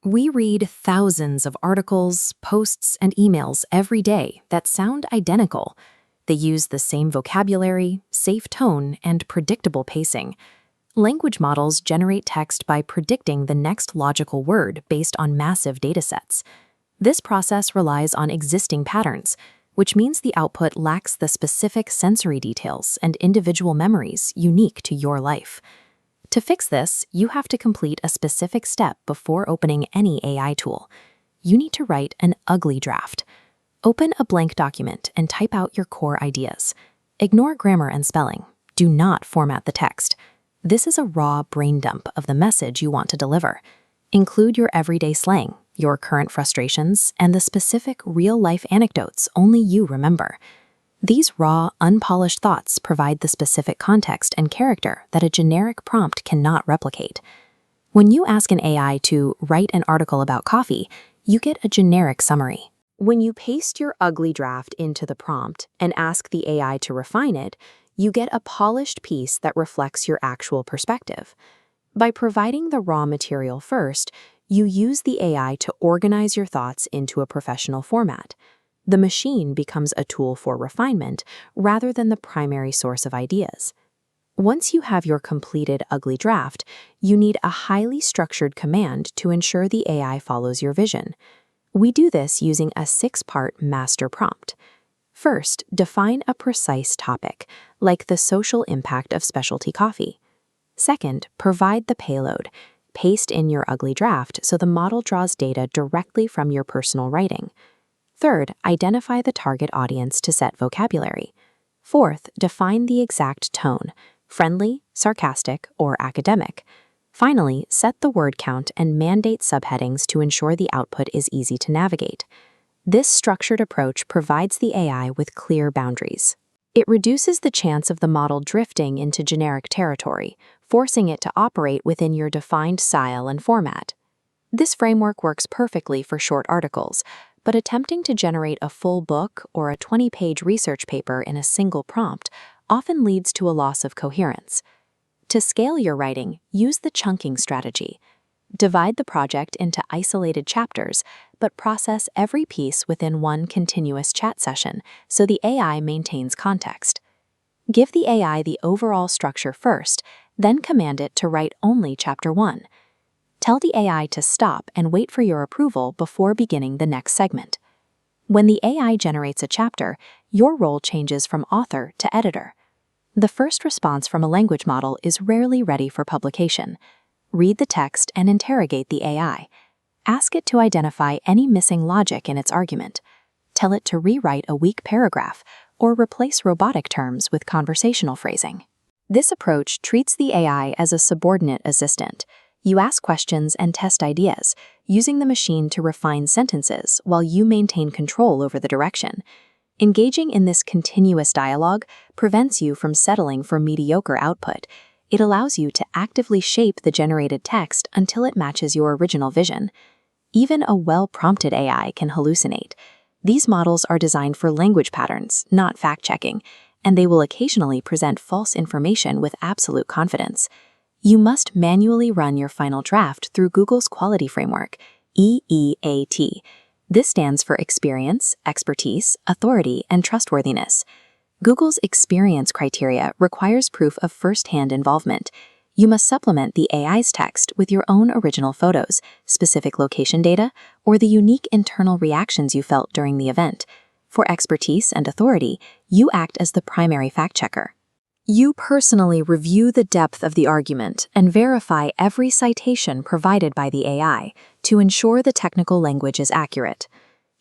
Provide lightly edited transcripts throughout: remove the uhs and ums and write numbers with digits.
We read thousands of articles, posts, and emails every day that sound identical. They use the same vocabulary, safe tone, and predictable pacing. Language models generate text by predicting the next logical word based on massive datasets. This process relies on existing patterns, which means the output lacks the specific sensory details and individual memories unique to your life. To fix this, you have to complete a specific step before opening any AI tool. You need to write an ugly draft. Open a blank document and type out your core ideas. Ignore grammar and spelling. Do not format the text. This is a raw brain dump of the message you want to deliver. Include your everyday slang, your current frustrations, and the specific real-life anecdotes only you remember. These raw, unpolished thoughts provide the specific context and character that a generic prompt cannot replicate. When you ask an AI to write an article about coffee, you get a generic summary. When you paste your ugly draft into the prompt and ask the AI to refine it, you get a polished piece that reflects your actual perspective. By providing the raw material first, you use the AI to organize your thoughts into a professional format. The machine becomes a tool for refinement rather than the primary source of ideas. Once you have your completed ugly draft, you need a highly structured command to ensure the AI follows your vision. We do this using a 6-part master prompt. First, define a precise topic, like the social impact of specialty coffee. Second, provide the payload. Paste in your ugly draft so the model draws data directly from your personal writing. Third, identify the target audience to set vocabulary. Fourth, define the exact tone, friendly, sarcastic, or academic. Finally, set the word count and mandate subheadings to ensure the output is easy to navigate. This structured approach provides the AI with clear boundaries. It reduces the chance of the model drifting into generic territory, forcing it to operate within your defined style and format. This framework works perfectly for short articles, but attempting to generate a full book or a 20-page research paper in a single prompt often leads to a loss of coherence. To scale your writing, use the chunking strategy. Divide the project into isolated chapters, but process every piece within one continuous chat session so the AI maintains context. Give the AI the overall structure first, then command it to write only Chapter 1. Tell the AI to stop and wait for your approval before beginning the next segment. When the AI generates a chapter, your role changes from author to editor. The first response from a language model is rarely ready for publication. Read the text and interrogate the AI. Ask it to identify any missing logic in its argument. Tell it to rewrite a weak paragraph or replace robotic terms with conversational phrasing. This approach treats the AI as a subordinate assistant. You ask questions and test ideas, using the machine to refine sentences while you maintain control over the direction. Engaging in this continuous dialogue prevents you from settling for mediocre output. It allows you to actively shape the generated text until it matches your original vision. Even a well-prompted AI can hallucinate. These models are designed for language patterns, not fact-checking, and they will occasionally present false information with absolute confidence. You must manually run your final draft through Google's quality framework, EEAT. This stands for experience, expertise, authority, and trustworthiness. Google's experience criteria requires proof of first-hand involvement. You must supplement the AI's text with your own original photos, specific location data, or the unique internal reactions you felt during the event. For expertise and authority, you act as the primary fact-checker. You personally review the depth of the argument and verify every citation provided by the AI to ensure the technical language is accurate.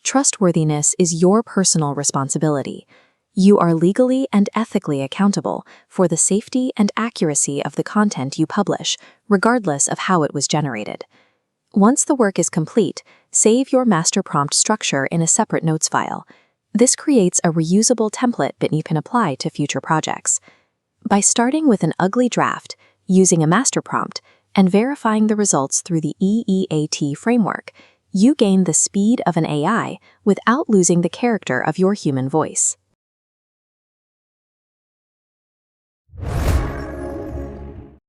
Trustworthiness is your personal responsibility. You are legally and ethically accountable for the safety and accuracy of the content you publish, regardless of how it was generated. Once the work is complete, save your master prompt structure in a separate notes file. This creates a reusable template that you can apply to future projects. By starting with an ugly draft, using a master prompt, and verifying the results through the EEAT framework, you gain the speed of an AI without losing the character of your human voice.